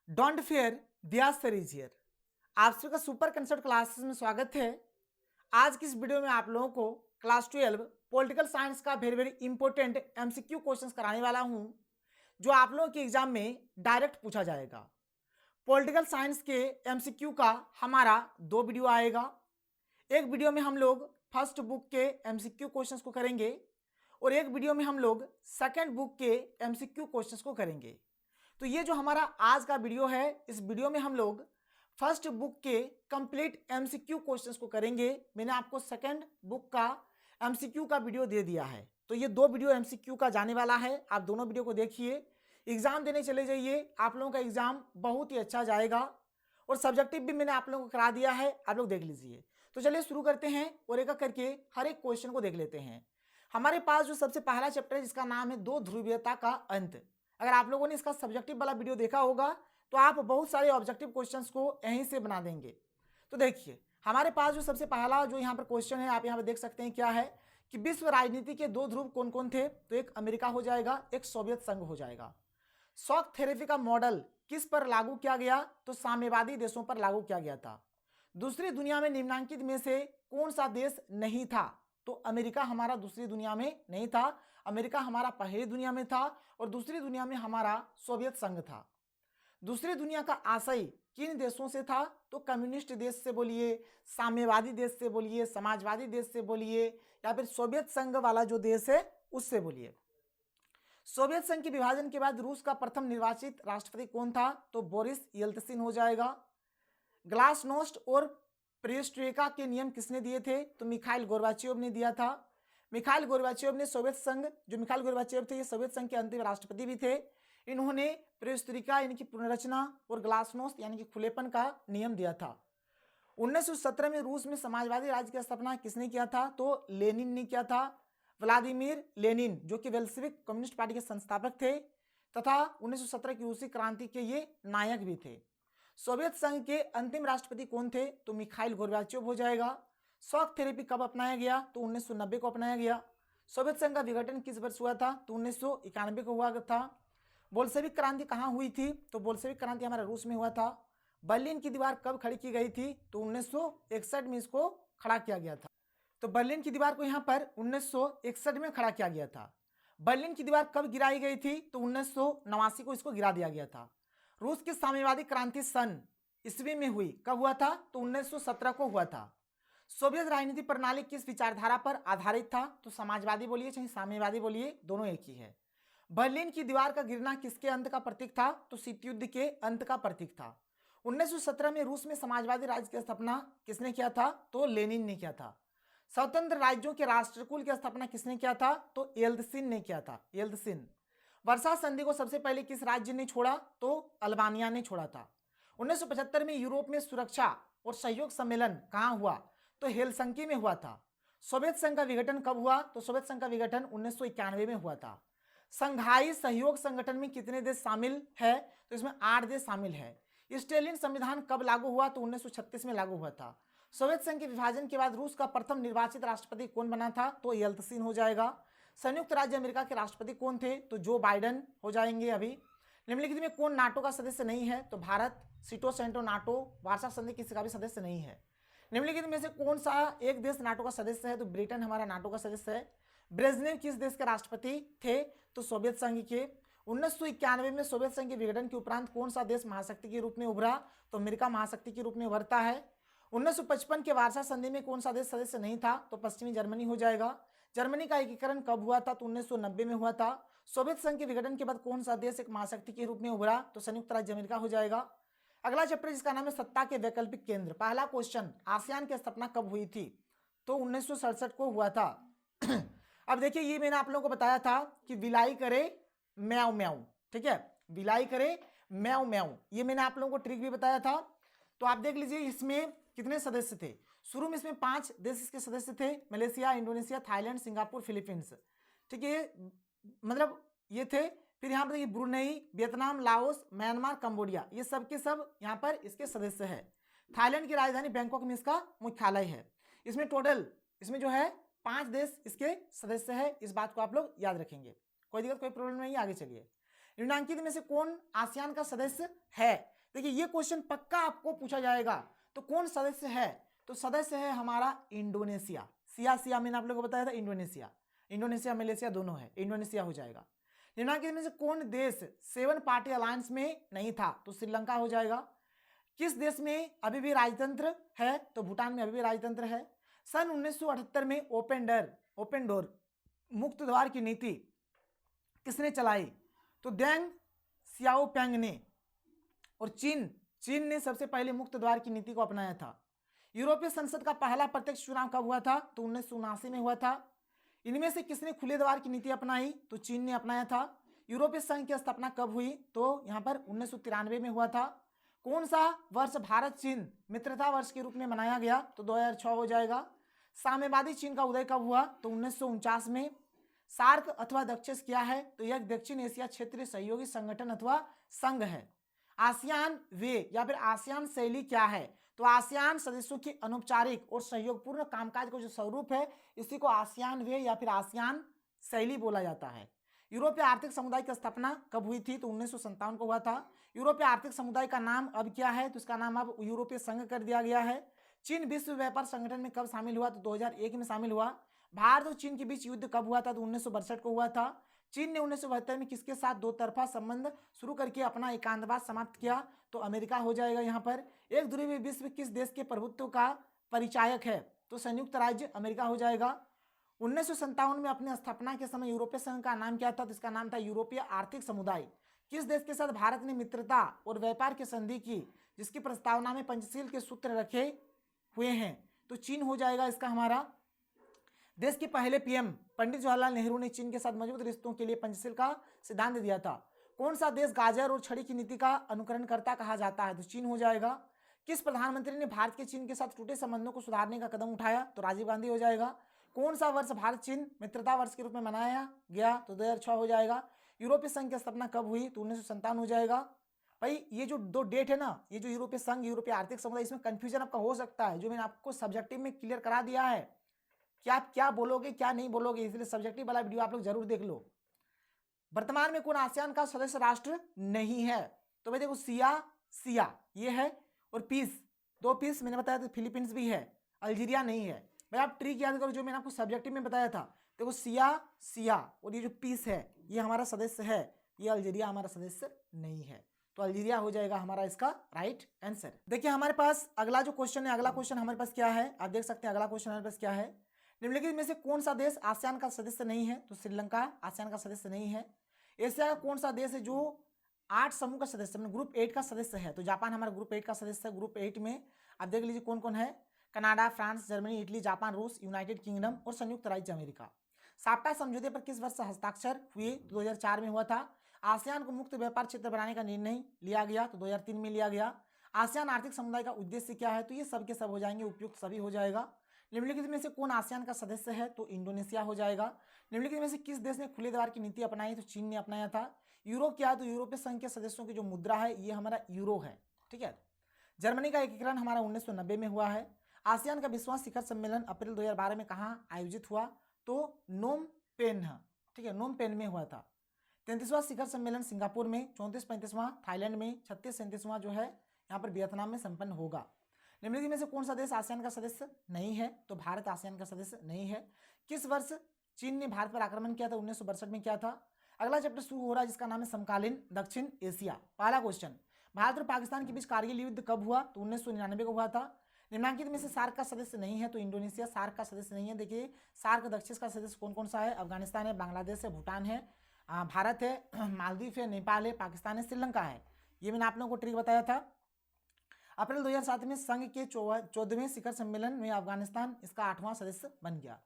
Don't fair the answer is here. आप सभी का सुपर कंसेप्ट क्लासेस में स्वागत है। आज की इस वीडियो में आप लोगों को क्लास 12 पॉलिटिकल साइंस का very very important MCQ questions कराने वाला हूं, जो आप लोगों के एग्जाम में डायरेक्ट पूछा जाएगा। पॉलिटिकल साइंस के एमसीक्यू का हमारा 2 वीडियो आएगा। एक वीडियो में हम लोग फर्स्ट बुक के एमसीक्यू क्वेश्चंस को करेंगे और एक वीडियो में हम लोग सेकंड बुक के एमसीक्यू क्वेश्चंस को करेंगे। तो ये जो हमारा आज का वीडियो है, इस वीडियो में हम लोग फर्स्ट बुक के कंप्लीट एमसीक्यू क्वेश्चंस को करेंगे। मैंने आपको सेकंड बुक का एमसीक्यू का वीडियो दे दिया है, तो ये 2 वीडियो एमसीक्यू का जाने वाला है। आप दोनों वीडियो को देखिए, एग्जाम देने चले जाइए, आप लोगों का एग्जाम बहुत ही अच्छा जाएगा। और सब्जेक्टिव भी मैंने आप लोगों को करा दिया है, आप लोग देख लीजिए। तो चलिए शुरू करते हैं और एक एक करके हर एक क्वेश्चन को देख लेते हैं। हमारे पास जो सबसे पहला चैप्टर है, जिसका नाम है दो ध्रुवीयता का अंत। अगर आप लोगों ने इसका सब्जेक्टिव वाला वीडियो देखा होगा तो आप बहुत सारे ऑब्जेक्टिव क्वेश्चंस को यहीं से बना देंगे। तो देखिए, हमारे पास जो सबसे पहला जो यहाँ पर क्वेश्चन है, आप यहाँ पर देख सकते हैं क्या है कि विश्व राजनीति के 2 ध्रुव कौन कौन थे। तो एक अमेरिका हो जाएगा, एक सोवियत संघ हो जाएगा। शॉक थेरेपी का मॉडल किस पर लागू किया गया? तो साम्यवादी देशों पर लागू किया गया था। दूसरी दुनिया में निम्नलिखित में से कौन सा देश नहीं था? तो अमेरिका हमारा दूसरी दुनिया में नहीं था, अमेरिका हमारा पहली दुनिया में था और दूसरी दुनिया में हमारा सोवियत संघ था। दूसरी दुनिया का आशय किन देशों से था? तो कम्युनिस्ट देश से बोलिए, साम्यवादी देश से बोलिए, समाजवादी देश से बोलिए, या फिर सोवियत संघ वाला जो देश है उससे बोलिए। सोवियत संघ के विभाजन के बाद रूस का प्रथम निर्वाचित राष्ट्रपति कौन था? तो बोरिस येल्त्सिन हो जाएगा। ग्लासनोस्ट और पेरेस्ट्रोइका के नियम किसने दिए थे? तो मिखाइल गोर्बाचेव ने दिया था। मिखाइल गोर्बाचेव ने सोवियत संघ, जो मिखाइल गोर्बाचेव थे ये सोवियत संघ के अंतिम राष्ट्रपति भी थे। इन्होंने पेरेस्ट्रोइका यानी कि पुनर्रचना और ग्लासनोस्ट यानी कि खुलेपन का नियम दिया था। 1917 में रूस में समाजवादी राज्य की स्थापना किसने किया था? तो लेनिन ने किया था। व्लादिमीर लेनिन, जो कि बेल्शेविक कम्युनिस्ट पार्टी के संस्थापक थे तथा 1917 की रूसी क्रांति के ये नायक भी थे। सोवियत संघ के अंतिम राष्ट्रपति कौन थे? तो मिखाइल गोर्बाचेव हो जाएगा। शॉक थेरेपी कब अपनाया गया? तो 1990 को अपनाया गया। सोवियत संघ का विघटन किस वर्ष हुआ था? तो 1991 को हुआ था। बोल्शेविक क्रांति कहाँ हुई थी? तो बोल्शेविक क्रांति हमारा रूस में हुआ था। बर्लिन की दीवार कब खड़ी की गई थी? तो 1961 में इसको खड़ा किया गया था। तो बर्लिन की दीवार को यहाँ पर 1961 में खड़ा किया गया था। बर्लिन की दीवार कब गिराई गई थी? तो 1989 को इसको गिरा दिया गया था। रूस की साम्यवादी क्रांति सन ईस्वी में हुई, कब हुआ था? तो 1917 को हुआ था। सोवियत राजनीति प्रणाली किस विचारधारा पर आधारित था? तो समाजवादी बोलिए चाहे साम्यवादी बोलिए, दोनों एक ही है। बर्लिन की दीवार का गिरना किसके अंत का प्रतीक था? तो शीत युद्ध के अंत का प्रतीक था। 1917 में रूस में समाजवादी राज्य की स्थापना किसने किया था? तो लेनिन ने किया था। स्वतंत्र राज्यों के राष्ट्रकुल की स्थापना किसने किया था? तो येल्त्सिन ने किया था, येल्त्सिन। वर्षा संधि को सबसे पहले किस राज्य ने छोड़ा? तो अल्बानिया ने छोड़ा था। 1975 में यूरोप में सुरक्षा और सहयोग सम्मेलन कहाँ हुआ? तो हेलसिंकी में हुआ था। सोवियत संघ का विघटन कब हुआ? तो सोवियत संघ का विघटन 1991 में हुआ था। संघाई सहयोग संगठन में कितने देश शामिल है? तो इसमें 8 देश शामिल है। स्टेलिन संविधान कब लागू हुआ? तो 1936 में लागू हुआ था। सोवियत संघ के विभाजन के बाद रूस का प्रथम निर्वाचित राष्ट्रपति कौन बना था? तो येल्त्सिन हो जाएगा। संयुक्त राज्य अमेरिका के राष्ट्रपति कौन थे? तो जो बाइडेन हो जाएंगे। अभी निम्नलिखित में कौन नाटो का सदस्य नहीं है? तो भारत। सीटो सेंटो नाटो वार्सा संधि किसी का भी सदस्य नहीं है। निम्नलिखित में से कौन सा एक देश नाटो का सदस्य है? तो ब्रिटेन हमारा नाटो का सदस्य है। ब्रेजनेव किस देश के राष्ट्रपति थे? तो सोवियत संघ के। 1991 में सोवियत संघ के विघटन के उपरांत कौन सा देश महाशक्ति के रूप में उभरा? तो अमेरिका महाशक्ति के रूप में उभरता है। 1955 के वार्सा संधि में कौन सा देश सदस्य नहीं था? तो पश्चिमी जर्मनी हो जाएगा। जर्मनी का एकीकरण कब हुआ था? तो 1990 में हुआ था। सोवियत संघ के विघटन के बाद कौन सा देश एक महाशक्ति के रूप में उभरा? तो संयुक्त राज्य अमेरिका हो जाएगा। अगला चैप्टर जिसका नाम है सत्ता के वैकल्पिक केंद्र। पहला क्वेश्चन, आसियान की स्थापना कब हुई थी? तो 1967 को हुआ था। अब देखिए, ये मैंने आप लोगों को बताया था कि विलाई करे म्याऊ म्याऊ, ठीक है, विलाई करे म्याऊ म्याऊ, ये मैंने आप लोगों को ट्रिक भी बताया था। तो आप देख लीजिए इसमें कितने सदस्य थे। शुरू में इसमें 5 देश इसके सदस्य थे, Malaysia, Indonesia, Thailand, Singapore, Philippines, ठीक है, मतलब ये थे। फिर यहाँ पर देखिए Brunei, Vietnam, Laos, Myanmar, Cambodia, ये सब के सब यहाँ पर इसके सदस्य है। थाईलैंड की राजधानी बैंकॉक में इसका मुख्यालय है। इसमें टोटल इसमें जो है 5 देश इसके सदस्य है। इस बात को आप लोग याद रखेंगे, कोई दिक्कत कोई प्रॉब्लम नहीं है। आगे चलिए, निम्नलिखित में से कौन आसियान का सदस्य है? देखिए ये क्वेश्चन पक्का आपको पूछा जाएगा। तो कौन सदस्य है? तो सदस्य है हमारा इंडोनेशिया। सिया मैंने आप लोगों को बताया था इंडोनेशिया। इंडोनेशिया मलेशिया दोनों है, इंडोनेशिया हो जाएगा। निम्नलिखित में से कौन देश 7 पार्टी अलायंस में नहीं था? तो श्रीलंका हो जाएगा। किस देश में अभी भी राजतंत्र है? तो भूटान में अभी भी राजतंत्र है। सन 1978 में ओपन डोर मुक्त द्वार की नीति किसने चलाई? तो देंग सियाओपिंग ने। और चीन ने सबसे पहले मुक्त द्वार की नीति को अपनाया था। यूरोपीय संसद का पहला प्रत्यक्ष चुनाव कब हुआ था? तो 1979 में हुआ था। इनमें से किसने खुले द्वार की नीति अपनाई? तो चीन ने अपनाया था। यूरोपीय संघ की स्थापना कब हुई? तो यहाँ पर 1993 में हुआ था। कौन सा वर्ष भारत चीन मित्रता वर्ष के रूप में मनाया गया? तो 2006 हो जाएगा। साम्यवादी चीन का उदय कब हुआ? तो 1949 में। सार्क अथवा दक्षिण क्या है? तो यह दक्षिण एशिया क्षेत्रीय सहयोगी संगठन अथवा संघ है। आसियान वे या फिर आसियान शैली क्या है? तो आसियान सदस्यों की अनौपचारिक और सहयोगपूर्ण कामकाज का जो स्वरूप है इसी को आसियान वे या फिर आसियान शैली बोला जाता है। यूरोपीय आर्थिक समुदाय की स्थापना कब हुई थी? तो 1957 को हुआ था। यूरोपीय आर्थिक समुदाय का नाम अब क्या है? तो इसका नाम अब यूरोपीय संघ कर दिया गया है। चीन विश्व व्यापार संगठन में कब शामिल हुआ? तो 2001 में शामिल हुआ। भारत और चीन के बीच युद्ध कब हुआ था? तो 1962 को हुआ था। चीन ने 1972 में किसके साथ दो तरफा संबंध शुरू करके अपना एकांतवाद समाप्त किया? तो अमेरिका हो जाएगा। यहाँ पर एक ध्रुवीय विश्व किस देश के प्रभुत्व का परिचायक है? तो संयुक्त राज्य अमेरिका हो जाएगा। 1957 में अपनी स्थापना के समय यूरोपीय संघ का नाम क्या था? तो इसका नाम था यूरोपीय आर्थिक समुदाय। किस देश के साथ भारत ने मित्रता और व्यापार की संधि की जिसकी प्रस्तावना में पंचशील के सूत्र रखे हुए हैं? तो चीन हो जाएगा इसका हमारा। देश के पहले पीएम पंडित जवाहरलाल नेहरू ने चीन के साथ मजबूत रिश्तों के लिए पंचशील का सिद्धांत दिया था। कौन सा देश गाजर और छड़ी की नीति का अनुकरणकर्ता कहा जाता है? तो चीन हो जाएगा। किस प्रधानमंत्री ने भारत के चीन के साथ टूटे संबंधों को सुधारने का कदम उठाया? तो राजीव गांधी हो जाएगा। कौन सा वर्ष भारत चीन मित्रता वर्ष के रूप में मनाया गया? तो 2006 हो जाएगा। यूरोपीय संघ की स्थापना कब हुई? तो 1957 हो जाएगा। भाई ये जो दो डेट है ना, ये जो यूरोपीय संघ यूरोपीय आर्थिक समुदाय, इसमें कंफ्यूजन आपका हो सकता है। जो मैंने आपको सब्जेक्टिव में क्लियर करा दिया है कि आप क्या बोलोगे क्या नहीं बोलोगे, इसलिए सब्जेक्टिव वाला वीडियो आप लोग जरूर देख लो। वर्तमान में कौन आसियान का सदस्य राष्ट्र नहीं है? तो भाई देखो सिया ये है, और पीस 2 पीस मैंने बताया था, फिलीपींस भी है, अल्जीरिया नहीं है। भाई आप ट्रिक याद करो जो मैंने आपको सब्जेक्टिव में बताया था। देखो सिया और ये जो पीस है ये हमारा सदस्य है, ये अल्जीरिया हमारा सदस्य नहीं है। तो अल्जीरिया हो जाएगा हमारा इसका राइट आंसर। देखिए हमारे पास अगला जो क्वेश्चन है, अगला क्वेश्चन हमारे पास क्या है, आप देख सकते हैं अगला क्वेश्चन हमारे पास क्या है। निम्नलिखित में से कौन सा देश आसियान का सदस्य नहीं है? तो श्रीलंका आसियान का सदस्य नहीं है। एशिया का कौन सा देश है जो 8 समूह का सदस्य ग्रुप 8 का सदस्य है? तो जापान हमारा ग्रुप 8 का सदस्य है। ग्रुप 8 में आप देख लीजिए कौन कौन है। Canada, France, Germany, Italy, Japan, रूस, यूनाइटेड किंगडम और संयुक्त राज्य अमेरिका। साप्टा समझौते पर किस वर्ष हस्ताक्षर हुए? 2004 में हुआ था। आसियान को मुक्त व्यापार क्षेत्र बनाने का निर्णय लिया गया, तो 2003 में लिया गया। आसियान आर्थिक समुदाय का उद्देश्य क्या है? तो ये सब के सब हो जाएंगे, उपयुक्त सभी हो जाएगा। निम्नलिखित में से कौन आसियान का सदस्य है? तो इंडोनेशिया हो जाएगा। निम्नलिखित में से किस देश ने खुले द्वार की नीति अपनाई? तो चीन ने अपनाया था। यूरो क्या है? तो यूरोपीय संघ के सदस्यों की जो मुद्रा है ये हमारा यूरो है, ठीक है। जर्मनी का एकीकरण हमारा 1990 में हुआ है। आसियान का 20वां शिखर सम्मेलन अप्रैल 2012 में कहाँ आयोजित हुआ? तो नोम पेन, ठीक है, नोम पेन में हुआ था। 33वां शिखर सम्मेलन सिंगापुर में, 34-35वां थाईलैंड में, 36-37वां जो है यहाँ पर वियतनाम में संपन्न होगा। निम्नलिखित में से कौन सा देश आसियान का सदस्य नहीं है? तो भारत आसियान का सदस्य नहीं है। किस वर्ष चीन ने भारत पर आक्रमण किया था? 1962 में किया था। अगला चैप्टर शुरू हो रहा है जिसका नाम है समकालीन दक्षिण एशिया। पहला क्वेश्चन, भारत और पाकिस्तान के बीच कारगिल युद्ध कब हुआ? तो 1999 को हुआ था। निम्नलिखित में से सार्क का सदस्य नहीं है? तो इंडोनेशिया सार्क का सदस्य नहीं है। देखिए सार्क दक्षिण का सदस्य कौन कौन सा है? अफगानिस्तान है, बांग्लादेश है, भूटान है, भारत है, मालदीव है, नेपाल है, पाकिस्तान है, श्रीलंका है। ये मैंने आप लोगों को ट्रिक बताया था। अप्रैल 2007 में संघ के 14वें शिखर सम्मेलन में अफगानिस्तान इसका 8वां सदस्य बन गया।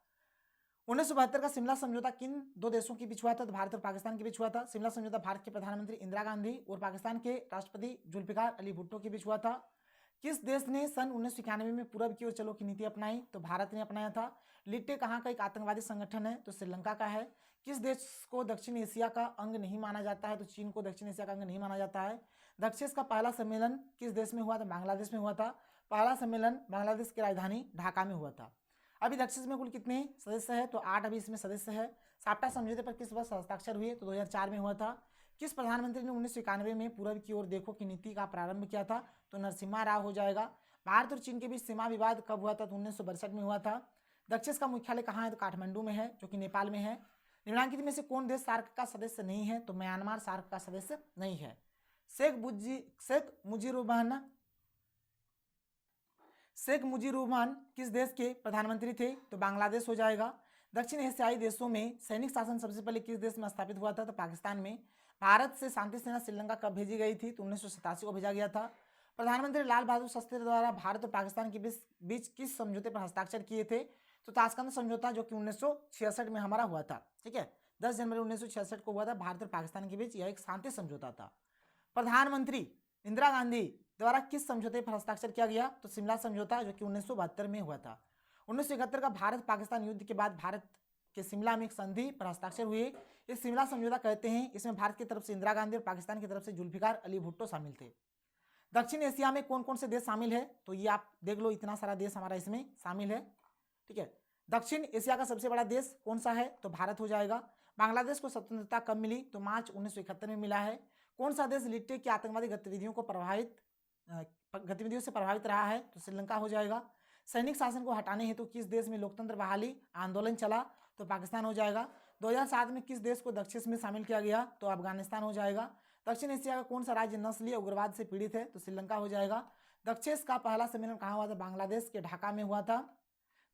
1972 का शिमला समझौता किन 2 देशों के बीच हुआ था? तो भारत और पाकिस्तान के बीच हुआ था। शिमला समझौता भारत के प्रधानमंत्री इंदिरा गांधी और पाकिस्तान के राष्ट्रपति जुल्फिकार अली भुट्टो के बीच हुआ था। किस देश ने सन 1991 में पूरब की ओर चलो की नीति अपनाई? तो भारत ने अपनाया था। लिट्टे कहाँ का एक आतंकवादी संगठन है? तो श्रीलंका का है। किस देश को दक्षिण एशिया का अंग नहीं माना जाता है? तो चीन को दक्षिण एशिया का अंग नहीं माना जाता है। दक्षिण का पहला सम्मेलन किस देश में हुआ था? बांग्लादेश में हुआ था। पहला सम्मेलन बांग्लादेश की राजधानी ढाका में हुआ था। अभी दक्षिण में कुल कितने सदस्य है? तो 8 अभी इसमें सदस्य है। साप्टा समझौते पर किस वर्ष हस्ताक्षर हुए? तो 2004 में हुआ था। किस प्रधानमंत्री ने 1991 में पूरब की ओर देखो की नीति का प्रारंभ किया था? तो नरसिम्हा राव हो जाएगा। भारत और चीन के बीच सीमा विवाद कब हुआ था? तो 1962 में हुआ था। दक्षिण का मुख्यालय कहाँ है? तो काठमांडू में है, जो कि नेपाल में है। निम्नलिखित में से कौन देश सार्क का सदस्य नहीं है? तो म्यांमार सार्क का सदस्य नहीं है। शेख मुजीबुर किस देश के प्रधानमंत्री थे? तो बांग्लादेश हो जाएगा। दक्षिण एशियाई देशों में सैनिक शासन सबसे पहले किस देश में स्थापित हुआ था? तो पाकिस्तान में। भारत से शांति सेना श्रीलंका कब भेजी गई थी? तो 1987 को भेजा गया था। प्रधानमंत्री लाल बहादुर शास्त्री द्वारा भारत और पाकिस्तान के बीच किस समझौते पर हस्ताक्षर किए थे? तो ताशकंद समझौता, जो कि 1966 में हमारा हुआ था। ठीक है, 10 जनवरी 1966 को हुआ था भारत और पाकिस्तान के बीच। यह एक शांति समझौता था। प्रधानमंत्री इंदिरा गांधी द्वारा किस समझौते पर हस्ताक्षर किया गया? तो शिमला समझौता, जो कि 1972 में हुआ था। 1971 का भारत पाकिस्तान युद्ध के बाद भारत के शिमला में एक संधि पर हस्ताक्षर हुए। इस शिमला समझौता कहते हैं। इसमें भारत की तरफ से इंदिरा गांधी और पाकिस्तान की तरफ से जुल्फिकार अली भुट्टो शामिल थे। दक्षिण एशिया में कौन कौन से देश शामिल है? तो ये आप देख लो, इतना सारा देश हमारा इसमें शामिल है। ठीक है, दक्षिण एशिया का सबसे बड़ा देश कौन सा है? तो भारत हो जाएगा। बांग्लादेश को स्वतंत्रता कब मिली? तो मार्च 1971 में मिला है। कौन सा देश लिट्टे की आतंकवादी गतिविधियों से प्रभावित रहा है? तो श्रीलंका हो जाएगा। सैनिक शासन को हटाने हेतु किस देश में लोकतंत्र बहाली आंदोलन चला? तो पाकिस्तान हो जाएगा। 2007 में किस देश को दक्षिण में शामिल किया गया? तो अफगानिस्तान हो जाएगा। दक्षिण एशिया का कौन सा राज्य नस्लीय उग्रवाद से पीड़ित है? तो श्रीलंका हो जाएगा। दक्षिण का पहला सम्मेलन कहाँ हुआ था? बांग्लादेश के ढाका में हुआ था।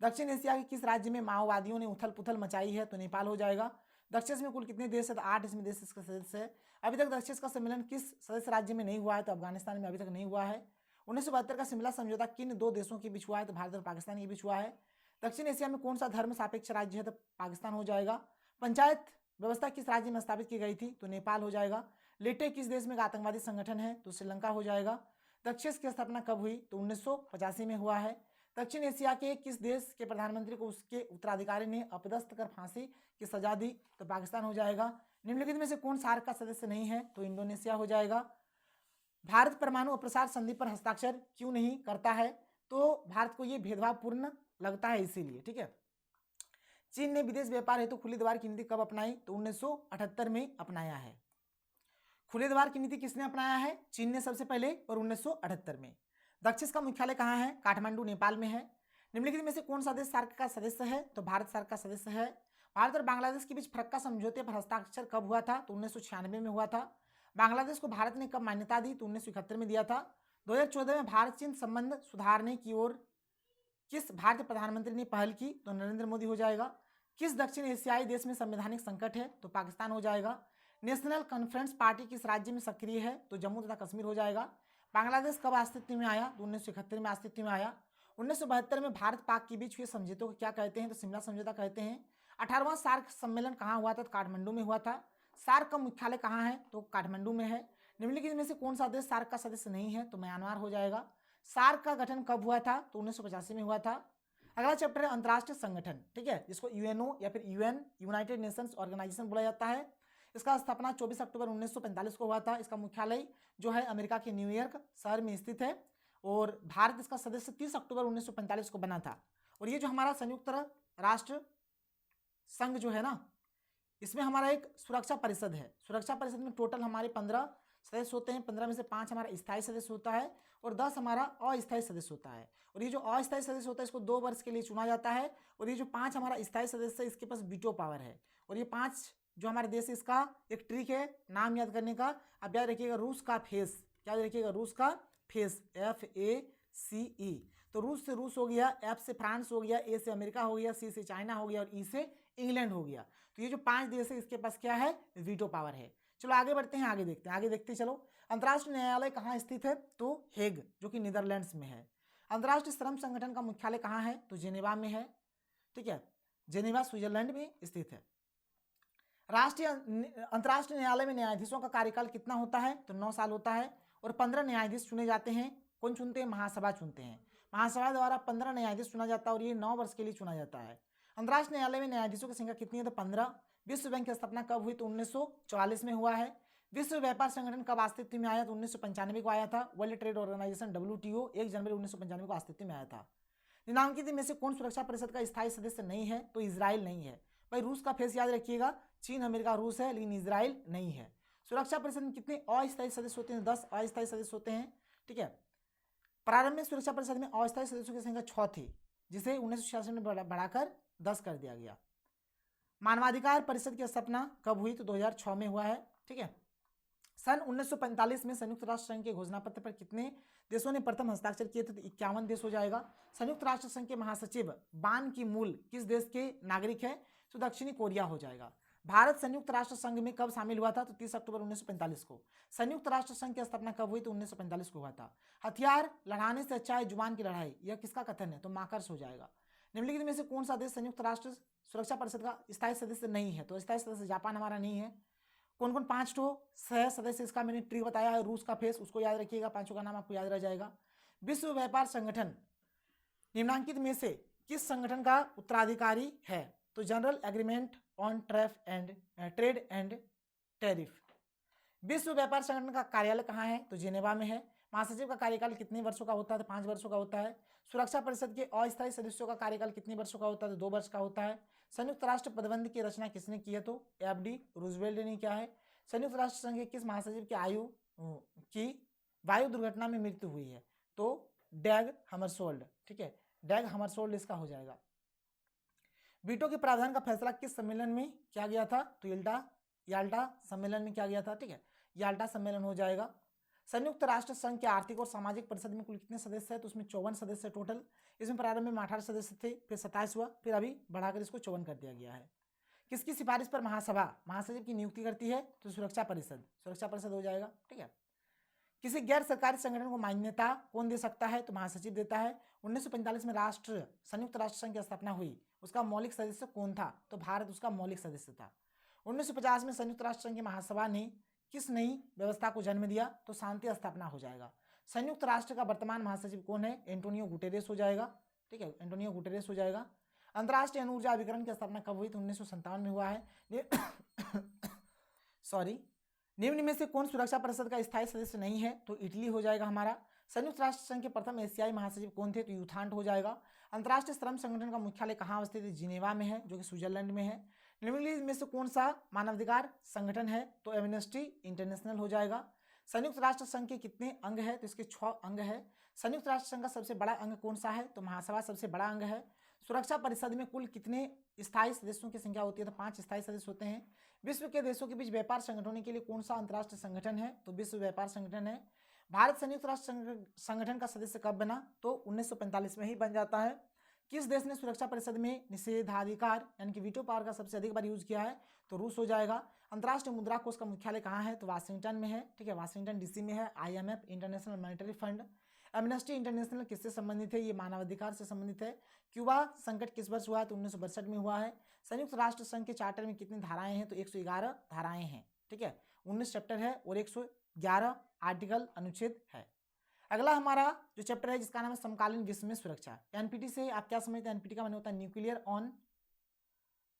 दक्षिण एशिया के किस राज्य में माओवादियों ने उथल पुथल मचाई है? तो नेपाल हो जाएगा। दक्षिण में कुल कितने देश है? तो 8 इसमें देश इसका सदस्य है। अभी तक दक्षिण का सम्मेलन किस सदस्य राज्य में नहीं हुआ है? तो अफगानिस्तान में अभी तक नहीं हुआ है। 1972 का शिमला समझौता किन दो देशों के बीच हुआ है? तो भारत और पाकिस्तान के बीच हुआ है। दक्षिण एशिया में कौन सा धर्म सापेक्ष राज्य है? तो पाकिस्तान हो जाएगा। पंचायत व्यवस्था किस राज्य में स्थापित की गई थी? तो नेपाल हो जाएगा। लेटे किस देश में एक आतंकवादी संगठन है? तो श्रीलंका हो जाएगा। दक्षिण की स्थापना कब हुई? तो 1985 में हुआ है। दक्षिण एशिया के किस देश के प्रधानमंत्री को उसके उत्तराधिकारी ने अपदस्थ कर फांसी की सजा दी? तो पाकिस्तान हो जाएगा। निम्नलिखित में से कौन सार्क का सदस्य नहीं है? तो इंडोनेशिया हो जाएगा। भारत परमाणु अप्रसार संधि पर हस्ताक्षर क्यों नहीं करता है? तो भारत को यह भेदभावपूर्ण लगता है, इसीलिए। ठीक है, चीन ने विदेश व्यापार हेतु खुले द्वार की नीति कब अपनाई? तो 1978 में अपनाया है। खुले द्वार की नीति किसने अपनाया है? चीन ने सबसे पहले, और 1978 में। दक्षिण का मुख्यालय कहाँ है? काठमांडू नेपाल में है। निम्नलिखित में से कौन सा देश सार्क का सदस्य है? तो भारत सार्क का सदस्य है। भारत और बांग्लादेश के बीच फरक्का समझौते पर हस्ताक्षर कब हुआ था? तो 1996 में हुआ था। बांग्लादेश को भारत ने कब मान्यता दी? तो 1971 में दिया था। 2014 में भारत चीन संबंध सुधारने की ओर किस भारतीय प्रधानमंत्री ने पहल की? तो नरेंद्र मोदी हो जाएगा। किस दक्षिण एशियाई देश में संवैधानिक संकट है? तो पाकिस्तान हो जाएगा। नेशनल कॉन्फ्रेंस पार्टी किस राज्य में सक्रिय है? तो जम्मू तथा कश्मीर हो जाएगा। बांग्लादेश कब अस्तित्व में आया? तो 1971 में अस्तित्व में आया। 1972 में भारत पाक के बीच हुए समझौतों को क्या कहते हैं? तो शिमला समझौता कहते हैं। 18वां सार्क सम्मेलन कहाँ हुआ था? तो काठमांडू में हुआ था। सार्क का मुख्यालय कहाँ है? तो काठमांडू में है। निम्नलिखित में से कौन सा देश सार्क का सदस्य नहीं है? तो म्यांमार हो जाएगा। सार्क का गठन कब हुआ था? तो 1985 में हुआ था। अगला चैप्टर है अंतर्राष्ट्रीय संगठन। ठीक है, जिसको यूएनओ या फिर यूएन यूनाइटेड नेशंस ऑर्गेनाइजेशन बोला जाता है। इसका स्थापना 24 अक्टूबर 1945 को हुआ था। इसका मुख्यालय जो है अमेरिका के न्यूयॉर्क शहर में स्थित है, और भारत इसका सदस्य 30 अक्टूबर 1945 को बना था। और ये जो हमारा संयुक्त राष्ट्र संघ जो है ना, इसमें हमारा एक सुरक्षा परिषद है। सुरक्षा परिषद में टोटल हमारे 15 सदस्य होते हैं। 15 में से 5 हमारा स्थायी सदस्य होता है और 10 हमारा अस्थायी सदस्य होता है। और ये जो अस्थायी सदस्य होता है इसको 2 वर्ष के लिए चुना जाता है। और ये जो 5 हमारा स्थायी सदस्य है इसके पास वीटो पावर है। और ये 5 जो हमारे देश है, इसका एक ट्रिक है नाम याद करने का। आप याद रखिएगा रूस का फेस, क्या याद रखिएगा? रूस का फेस, FACE। तो रूस से रूस हो गया, F से फ्रांस हो गया, A से अमेरिका हो गया, C से चाइना हो गया और E से इंग्लैंड हो गया। तो ये जो 5 देश है इसके पास क्या है? वीटो पावर है। चलो आगे बढ़ते हैं, आगे देखते हैं, आगे देखते चलो। अंतर्राष्ट्रीय न्यायालय कहाँ स्थित है? तो हेग, जो कि नीदरलैंड्स में है। अंतर्राष्ट्रीय श्रम संगठन का मुख्यालय कहाँ है? तो जेनेवा में है। ठीक है, जेनेवा स्विट्जरलैंड में स्थित है। अंतर्राष्ट्रीय न्यायालय में न्यायाधीशों का कार्यकाल कितना होता है? तो 9 साल होता है। और 15 न्यायाधीश चुने जाते हैं। कौन चुनते हैं? महासभा चुनते हैं। महासभा द्वारा 15 न्यायाधीश चुना जाता है और ये 9 वर्ष के लिए चुना जाता है। अंतर्राष्ट्रीय न्यायालय में न्यायाधीशों की संख्या कितनी है? तो 15। विश्व बैंक की स्थापना कब हुई? तो 1944 में हुआ है। विश्व व्यापार संगठन कब अस्तित्व में आया? तो 1995 को आया था। वर्ल्ड ट्रेड ऑर्गेनाइजेशन WTO 1 जनवरी 1995 को अस्तित्व में आया था। निम्नलिखित में से कौन सुरक्षा परिषद का स्थायी सदस्य नहीं है? तो इजराइल नहीं है। भाई रूस का फेस याद रखिएगा, चीन, अमेरिका, रूस है, लेकिन इजराइल नहीं है। सुरक्षा परिषद में कितने अस्थायी सदस्य होते हैं? 10 अस्थायी सदस्य होते हैं। ठीक है, प्रारंभ में सुरक्षा परिषद में अस्थायी सदस्यों की संख्या 6 थी, जिसे 1966 में बढ़ाकर 10 कर दिया गया। मानवाधिकार परिषद की स्थापना कब हुई? तो 2006 में हुआ है। ठीक है, सन 1945 में संयुक्त राष्ट्र संघ के घोषणा पत्र पर कितने देशों ने प्रथम हस्ताक्षर किए थे? तो 51 देश हो जाएगा। संयुक्त राष्ट्र संघ के महासचिव बान की मूल किस देश के नागरिक है? तो दक्षिणी कोरिया हो जाएगा। भारत संयुक्त राष्ट्र संघ में कब शामिल हुआ था? तो 30 अक्टूबर 1945 को। संयुक्त राष्ट्र संघ की स्थापना कब हुई? तो 1945 को हुआ था। हथियार लड़ाने से अच्छा है जुबान की लड़ाई, यह किसका कथन है? तो मार्कस हो जाएगा। निम्नलिखित में से कौन सा देश संयुक्त राष्ट्र सुरक्षा परिषद का स्थायी सदस्य नहीं है? तो स्थायी सदस्य जापान हमारा नहीं है। कौन कौन? 5 सह सदस्य, इसका मैंने ट्रिक बताया है। रूस का फेस, उसको याद रखिएगा, 5 का नाम आपको याद रह जाएगा। विश्व व्यापार संगठन निम्नलिखित में से किस संगठन का उत्तराधिकारी है? तो general agreement on trade and tariff. विश्व व्यापार संगठन का कार्यालय कहाँ है? तो जिनेवा में है। महासचिव का कार्यकाल कितने वर्षों का होता है? तो 5 वर्षों का होता है। सुरक्षा परिषद के अस्थायी सदस्यों का कार्यकाल कितने वर्षों का होता है? तो 2 वर्ष का होता है। संयुक्त राष्ट्र प्रतिबंध की रचना किसने की है? तो एफडी रूजवेल्ट ने किया है। संयुक्त राष्ट्र संघ के किस महासचिव की वायु दुर्घटना में मृत्यु हुई है? तो डैग हमरशोल्ड। ठीक है, डैग हमरशोल्ड इसका हो जाएगा। वीटो के प्रावधान का फैसला किस सम्मेलन में किया गया था? तो याल्टा सम्मेलन में किया गया था। ठीक है, याल्टा सम्मेलन हो जाएगा। संयुक्त राष्ट्र संघ के आर्थिक और सामाजिक परिषद में कुल कितने सदस्य हैं? तो उसमें 54 सदस्य टोटल। इसमें प्रारंभ में 18 सदस्य थे, फिर 27 हुआ, फिर अभी बढ़ाकर इसको 54 कर दिया गया है। किसकी सिफारिश पर महासभा महासचिव की नियुक्ति करती है? तो सुरक्षा परिषद हो जाएगा। ठीक है, किसी गैर सरकारी संगठन को मान्यता कौन दे सकता है? तो महासचिव देता है। 1945 में संयुक्त राष्ट्र संघ की स्थापना हुई, उसका मौलिक सदस्य कौन था? तो भारत उसका मौलिक सदस्य था। 1950 में संयुक्त राष्ट्र संघ की महासभा ने किस नई व्यवस्था को जन्म दिया? तो शांति स्थापना हो जाएगा। संयुक्त राष्ट्र का वर्तमान महासचिव कौन है? एंटोनियो गुटेरेस हो जाएगा। ठीक है, एंटोनियो गुटेरेस हो जाएगा। अंतर्राष्ट्रीय अणु ऊर्जा अभिकरण की स्थापना कब हुई? तो 1957 में हुआ है। सॉरी, निम्न में से कौन सुरक्षा परिषद का स्थायी सदस्य नहीं है? तो इटली हो जाएगा हमारा। संयुक्त राष्ट्र संघ के प्रथम एशियाई महासचिव कौन थे? तो यूथांड हो जाएगा। अंतर्राष्ट्रीय श्रम संगठन का मुख्यालय कहाँ अवस्थित है? जिनेवा में है, जो कि स्विट्जरलैंड में है। निम्नलिखित में से कौन सा मानवाधिकार संगठन है? तो एमनेस्टी इंटरनेशनल हो जाएगा। संयुक्त राष्ट्र संघ के कितने अंग है? तो इसके 6 अंग है। संयुक्त राष्ट्र संघ का सबसे बड़ा अंग कौन सा है? तो महासभा सबसे बड़ा अंग है। सुरक्षा परिषद में कुल कितने स्थायी सदस्यों की संख्या होती है? तो 5 स्थायी सदस्य होते हैं। विश्व के देशों के बीच व्यापार संगठन होने के लिए कौन सा अंतर्राष्ट्रीय संगठन है? तो विश्व व्यापार संगठन है। भारत संयुक्त राष्ट्र संगठन का सदस्य कब बना? तो 1945 में ही बन जाता है। किस देश ने सुरक्षा परिषद में निषेधाधिकार यानी कि वीटो पावर का सबसे अधिक बार यूज किया है? तो रूस हो जाएगा। अंतर्राष्ट्रीय मुद्रा कोष का मुख्यालय कहाँ है? तो वाशिंगटन में है। ठीक है, वाशिंगटन डीसी में है। IMF international monetary fund. Amnesty international किससे संबंधित है? ये मानवाधिकार से संबंधित है। क्यूबा संकट किस वर्ष हुआ है? तो 1962 में हुआ है। संयुक्त राष्ट्र संघ के चार्टर में कितनी धाराएं हैं? तो 111 धाराएं हैं। ठीक है, 19 चैप्टर है और 111 आर्टिकल अनुच्छेद है। अगला हमारा जो चैप्टर है जिसका नाम है समकालीन विश्व में सुरक्षा। एनपीटी से आप क्या समझते हैं? एनपीटी का मतलब होता है न्यूक्लियर ऑन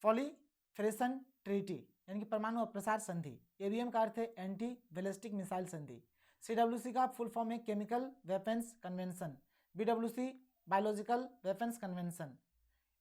प्रोलिफरेशन ट्रीटी यानी कि परमाणु अप्रसार संधि। एबीएम का अर्थ है एंटी बैलिस्टिक मिसाइल संधि। CWC का फुल फॉर्म है chemical weapons convention. BWC biological weapons convention.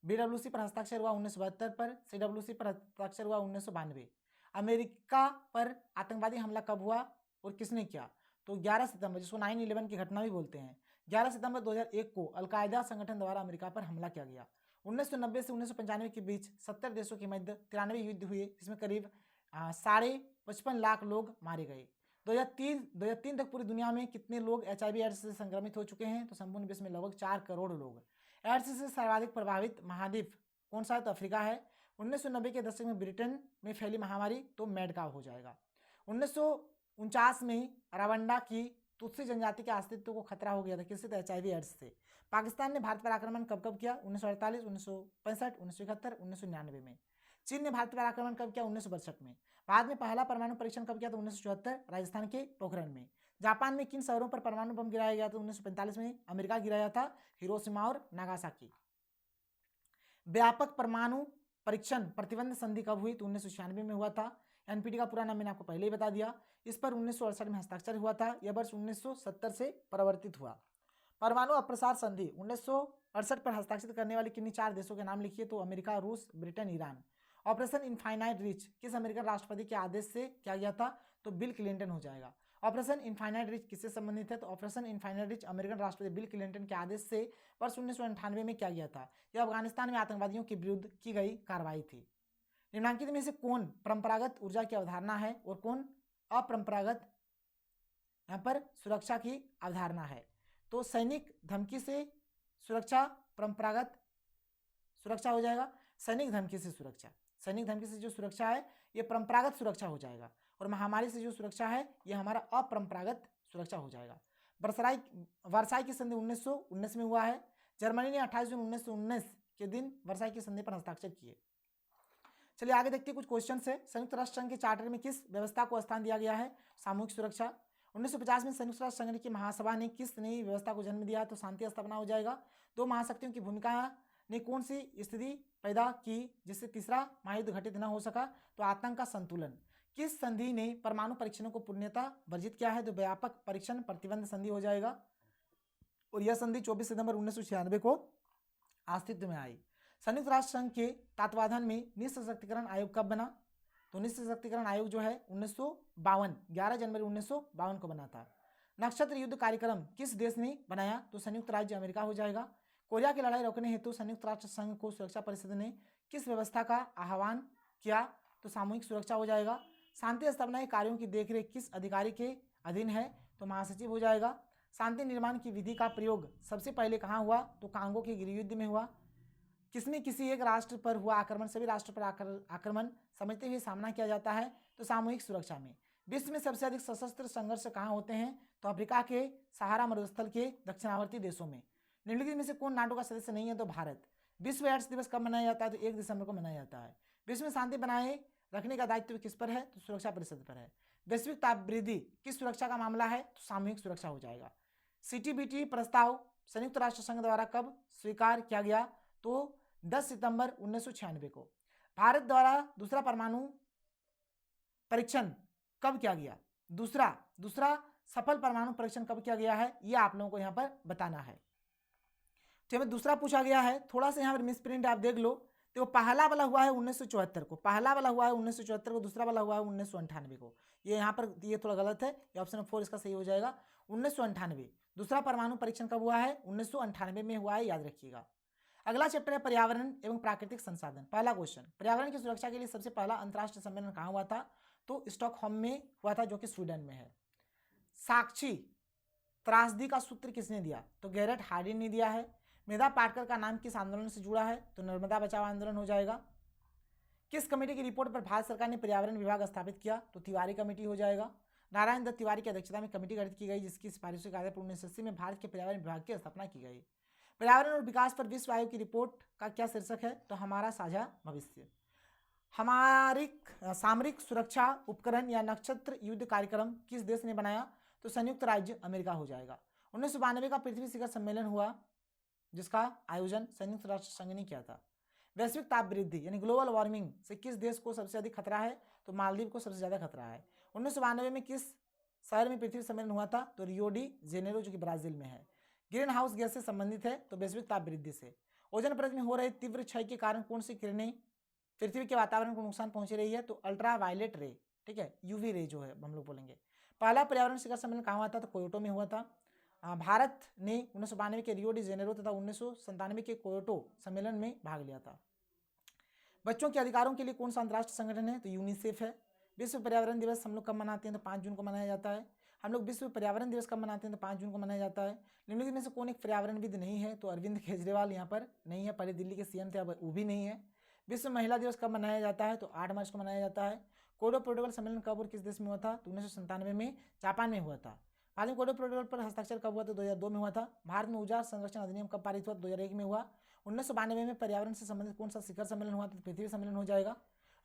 BWC पर हस्ताक्षर हुआ 1972 पर। CWC पर हस्ताक्षर हुआ 1992। अमेरिका पर आतंकवादी हमला कब हुआ और किसने किया? तो 11 सितंबर, जिसको 9/11 की घटना भी बोलते हैं। 11 सितंबर 2001 को अलकायदा संगठन द्वारा अमेरिका पर हमला किया गया। 1990 से 1995 के बीच 70 देशों के मध्य 93 युद्ध हुए, जिसमें करीब 55.5 लाख लोग मारे गए। 2003 तक पूरी दुनिया में कितने लोग HIV एड्स से संक्रमित हो चुके हैं? तो संपूर्ण विश्व में लगभग 4 करोड़ लोग। एड्स से सर्वाधिक प्रभावित महाद्वीप कौन सा है? तो अफ्रीका है। 1990 के दशक में ब्रिटेन में फैली महामारी तो मैडका हो जाएगा। 1949 में रवांडा की तुत्सी जनजाति के अस्तित्व को खतरा हो गया था, किससे? तो HIV एड्स से। पाकिस्तान ने भारत पर आक्रमण कब कब किया? 1948, 1965, 1971, 1999 में। चीन ने भारत पर आक्रमण कब किया? 1962 में। भारत में पहला परमाणु परीक्षण कब किया? तो 1974 राजस्थान के पोखरण में। जापान में किन शहरों पर परमाणु बम गिराया गया? तो 1945 में अमेरिका गिराया था, हिरोशिमा और नागासाकी। व्यापक परमाणु परीक्षण प्रतिबंध संधि कब हुई? तो 1996 में हुआ था। एनपीटी का पूरा नाम मैंने आपको पहले ही बता दिया। इस पर 1968 में हस्ताक्षर हुआ था। यह वर्ष 1970 से परिवर्तित हुआ। परमाणु अप्रसार संधि 1968 पर हस्ताक्षर करने वाले किन्हीं 4 देशों के नाम लिखिए? तो अमेरिका, रूस, Britain, Iran. Operation infinite rich किस अमेरिकन राष्ट्रपति के आदेश से किया गया था? तो बिल क्लिंटन हो जाएगा। ऑपरेशन इनफाइनाइट रिच किससे संबंधित है? तो ऑपरेशन इनफाइनाइट रिच अमेरिकन राष्ट्रपति बिल क्लिंटन के आदेश से वर्ष 1998 में किया गया था। यह अफगानिस्तान में आतंकवादियों के विरुद्ध की गई कार्रवाई थी। निम्नलिखित में से कौन परंपरागत ऊर्जा की अवधारणा है और कौन अपरंपरागत यहाँ पर सुरक्षा की अवधारणा है? तो सैनिक धमकी से सुरक्षा परंपरागत सुरक्षा हो जाएगा। सैनिक धमकी से सुरक्षा, सैनिक धमकी से जो सुरक्षा है ये परंपरागत सुरक्षा हो जाएगा, और महामारी से जो सुरक्षा है ये हमारा अपरंपरागत सुरक्षा हो जाएगा। वर्साई की संधि 1919 में हुआ है। जर्मनी ने 28 जून 1919 के दिन वर्साई की संधि पर हस्ताक्षर किए। चलिए आगे देखते हैं कुछ क्वेश्चन है। संयुक्त राष्ट्र संघ के चार्टर में किस व्यवस्था को स्थान दिया गया है? सामूहिक सुरक्षा। 1950 में संयुक्त राष्ट्र संघ की महासभा ने किस नई व्यवस्था को जन्म दिया? तो शांति स्थापना हो जाएगा। दो महाशक्तियों की भूमिका ने कौन सी स्थिति पैदा की जिससे तीसरा महायुद्ध घटित न हो सका? तो आतंक का संतुलन। किस संधि ने परमाणु परीक्षणों को पूर्णतः वर्जित किया है? तो व्यापक परीक्षण प्रतिबंध संधि हो जाएगा, और यह संधि 24 सितंबर 1996 को अस्तित्व में आई। संयुक्त राष्ट्र संघ के तत्वाधान में निःशक्तिकरण आयोग कब बना? तो निःशक्तिकरण आयोग जो है 1952 11 जनवरी 1952 को बना था। नक्षत्र युद्ध कार्यक्रम किस देश ने बनाया? तो संयुक्त राज्य अमेरिका हो जाएगा। कोरिया की लड़ाई रोकने हेतु संयुक्त राष्ट्र संघ को सुरक्षा परिषद ने किस व्यवस्था का आह्वान किया? तो सामूहिक सुरक्षा हो जाएगा। शांति स्थापना के कार्यों की देखरेख किस अधिकारी के अधीन है? तो महासचिव हो जाएगा। शांति निर्माण की विधि का प्रयोग सबसे पहले कहाँ हुआ? तो कांगो के गृहयुद्ध में हुआ। किसमें किसी एक राष्ट्र पर हुआ आक्रमण सभी राष्ट्र पर आक्रमण समझते हुए सामना किया जाता है? तो सामूहिक सुरक्षा में। विश्व में सबसे अधिक सशस्त्र संघर्ष कहाँ होते हैं? तो अफ्रीका के सहारा मरुस्थल के दक्षिणावर्ती देशों में। निम्नलिखित में से कौन नाटो का सदस्य नहीं है? तो भारत। विश्व एड्स दिवस कब मनाया जाता है? तो 1 दिसंबर को मनाया जाता है। विश्व में शांति बनाए रखने का दायित्व किस पर है? तो सुरक्षा परिषद पर है। वैश्विक तापवृद्धि किस सुरक्षा का मामला है? तो सामूहिक सुरक्षा हो जाएगा। CTBT प्रस्ताव संयुक्त राष्ट्र संघ द्वारा कब स्वीकार किया गया? तो 10 सितंबर 1996 को। भारत द्वारा दूसरा परमाणु परीक्षण कब किया गया? दूसरा सफल परमाणु परीक्षण कब किया गया है? यह आप लोगों को यहाँ पर बताना है। तो दूसरा पूछा गया है, थोड़ा सा यहाँ पर मिस प्रिंट आप देख लो। तो पहला वाला हुआ है 1974 को, पहला वाला हुआ है 1974 को, दूसरा वाला हुआ है 1998 को। ये यहाँ पर ये थोड़ा गलत है, ये ऑप्शन 4 इसका सही हो जाएगा। 1998 दूसरा परमाणु परीक्षण कब हुआ है? 1998 में हुआ है, याद रखिएगा। अगला चैप्टर है पर्यावरण एवं प्राकृतिक संसाधन। पहला क्वेश्चन, पर्यावरण की सुरक्षा के लिए सबसे पहला अंतर्राष्ट्रीय सम्मेलन कहाँ हुआ था? तो स्टॉकहोम में हुआ था, जो कि स्वीडन में है। साक्षी त्रासदी का सूत्र किसने दिया? तो गैरेट हार्डी ने दिया है। मेधा पाटकर का नाम किस आंदोलन से जुड़ा है? तो नर्मदा बचाओ आंदोलन हो जाएगा। किस कमेटी की रिपोर्ट पर भारत सरकार ने पर्यावरण विभाग स्थापित किया? तो तिवारी कमेटी हो जाएगा। नारायण दत्त तिवारी की अध्यक्षता में कमेटी गठित की गई, जिसकी सिफारिशों के आधार पर 1980 में भारत के पर्यावरण विभाग की स्थापना की गई। पर्यावरण और विकास पर विश्व आयोग की रिपोर्ट का क्या शीर्षक है? तो हमारा साझा भविष्य। हमारी सामरिक सुरक्षा उपकरण या नक्षत्र युद्ध कार्यक्रम किस देश ने बनाया? तो संयुक्त राज्य अमेरिका हो जाएगा। 1992 का पृथ्वी शिखर सम्मेलन हुआ, जिसका आयोजन संयुक्त राष्ट्र संघ ने किया था। वैश्विक ताप वृद्धि यानी ग्लोबल वार्मिंग से किस देश को सबसे अधिक खतरा है? तो मालदीव को सबसे ज्यादा खतरा है। 1992 में किस शहर में पृथ्वी सम्मेलन हुआ था? तो रियो डी जेनेरो, जो कि ब्राजील में है। ग्रीन हाउस गैस से संबंधित है, तो वैश्विक ताप वृद्धि से। ओजोन परत में हो रहे तीव्र क्षय के कारण कौन सी किरणें पृथ्वी के वातावरण को नुकसान पहुंच रही है? तो अल्ट्रा वायलेट रे, ठीक है, यूवी रे जो है हम लोग बोलेंगे। पहला पर्यावरण शिखर सम्मेलन कहाँ हुआ था? तो कोयोटो में हुआ था। भारत ने 1992 के रियो डी जेनेरो तथा 1997 के कोयोटो सम्मेलन में भाग लिया था। बच्चों के अधिकारों के लिए कौन सा अंतर्राष्ट्रीय संगठन है? तो यूनिसेफ है। विश्व पर्यावरण दिवस हम लोग कब मनाते हैं? तो 5 जून को मनाया जाता है। हम लोग विश्व पर्यावरण दिवस कब मनाते हैं? तो 5 जून को मनाया जाता है। निम्नलिखित में से कौन एक पर्यावरणविद नहीं है? तो अरविंद केजरीवाल यहाँ पर नहीं है, पहले दिल्ली के CM थे, अब वो भी नहीं है। विश्व महिला दिवस कब मनाया जाता है? तो 8 मार्च को मनाया जाता है। कोडो प्रोटोकॉल सम्मेलन कब और किस देश में हुआ था? तो 1997 में जापान में हुआ था। भारत में कोडो प्रोटोकॉल पर हस्ताक्षर कब हुआ? तो 2002 में हुआ था। भारत में ऊर्जा संरक्षण अधिनियम कब पारित हुआ? 2001 में हुआ। 1992 में पर्यावरण से संबंधित कौन सा शिखर सम्मेलन हुआ? तो पृथ्वी सम्मेलन हो जाएगा।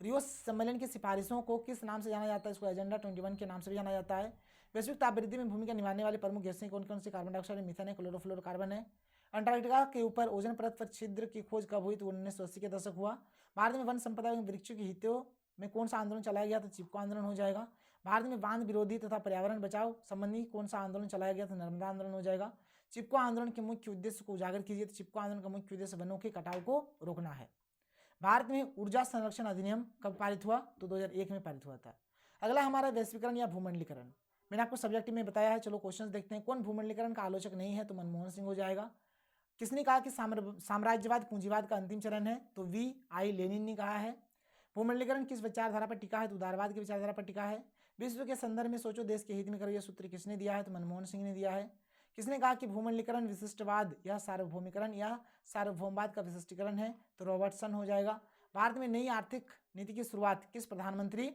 रियो सम्मेलन की सिफारिशों को किस नाम से जाना जाता है? इसको एजेंडा 21 के नाम से भी जाना जाता है। वैश्विक तापवृद्धि में भूमिका निभाने वाले प्रमुख गैसें कौन कौन सी? कार्बन डाइऑक्साइड, मीथेन है, क्लोरोफ्लोरोकार्बन है। अंटार्कटिका के ऊपर ओजोन परत पर छिद्र की खोज कब हुई? तो 1980 के दशक हुआ। भारत में वन संपदा एवं वृक्षों के हितों में कौन सा आंदोलन चलाया गया? तो चिपको आंदोलन हो जाएगा। भारत में बांध विरोधी तथा पर्यावरण बचाव संबंधी कौन सा आंदोलन चलाया गया? तो नर्मदा आंदोलन हो जाएगा। चिपको आंदोलन के मुख्य उद्देश्य को उजागर कीजिए। तो चिपको आंदोलन का मुख्य उद्देश्य वनों के कटाव को रोकना है। भारत में ऊर्जा संरक्षण अधिनियम कब पारित हुआ? तो 2001 में पारित हुआ था। अगला हमारा वैश्वीकरण या भूमंडलीकरण। मैंने आपको सब्जेक्टिव में बताया है, चलो क्वेश्चंस देखते हैं। कौन भूमंडलीकरण का आलोचक नहीं है? तो मनमोहन सिंह हो जाएगा। किसने कहा कि साम्राज्यवाद पूंजीवाद का अंतिम चरण है? तो V.I. लेनिन ने कहा है। भूमंडलीकरण किस विचारधारा पर टिका है? तो उदारवाद की विचारधारा पर टिका है। विश्व के संदर्भ में सोचो, देश के हित में करो, यह सूत्र किसने दिया है? तो मनमोहन सिंह ने दिया है। किसने कहा कि भूमंडलीकरण विशिष्टवाद या सार्वभौमिकरण या सार्वभौमवाद का विशिष्टीकरण है? तो रॉबर्टसन हो जाएगा। भारत में नई आर्थिक नीति की शुरुआत किस प्रधानमंत्री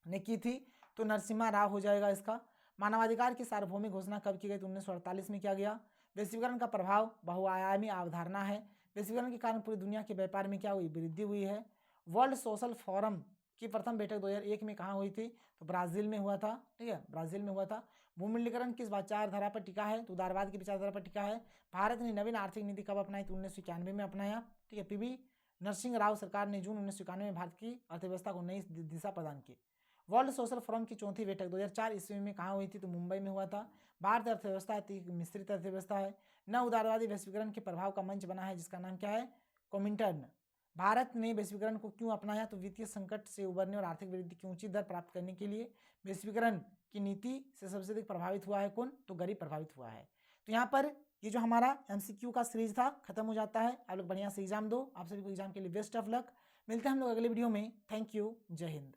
ने की थी? तो नरसिम्हा राव हो जाएगा इसका। मानवाधिकार की सार्वभौमिक घोषणा कब की गई? तो 1948 में किया गया। वैश्वीकरण का प्रभाव बहुआयामी अवधारणा है। वैश्वीकरण के कारण पूरी दुनिया के व्यापार में क्या हुई? वृद्धि हुई है। वर्ल्ड सोशल फोरम की प्रथम बैठक 2001 में कहाँ हुई थी? तो ब्राजील में हुआ था। ठीक है, ब्राजील में हुआ था। भूमंडलीकरण किस विचारधारा पर टिका है? तो उदारवाद की विचारधारा पर टिका है। भारत ने नवीन आर्थिक नीति कब अपनाई? तो 1991 में अपनाया। ठीक है, PV नरसिंह राव सरकार ने जून 1991 में भारत की अर्थव्यवस्था को नई दिशा प्रदान की। वर्ल्ड सोशल फोरम की चौथी बैठक 2004 ईस्वी में कहाँ हुई थी? तो मुंबई में हुआ था। भारत अर्थव्यवस्था मिश्रित अर्थव्यवस्था है। न उदारवादी वैश्वीकरण के प्रभाव का मंच बना है, जिसका नाम क्या है? कोमिंटर्न। भारत ने वैश्वीकरण को क्यों अपनाया? तो वित्तीय संकट से उबरने और आर्थिक वृद्धि की ऊंची दर प्राप्त करने के लिए। वैश्वीकरण की नीति से सबसे अधिक प्रभावित हुआ है कौन? तो गरीब प्रभावित हुआ है। तो यहाँ पर ये जो हमारा MCQ का सीरीज था खत्म हो जाता है। आप लोग बढ़िया से एग्जाम दो। आप सभी को एग्जाम के लिए बेस्ट ऑफ लक। मिलते हैं हम लोग अगले वीडियो में। Thank you. जय हिंद।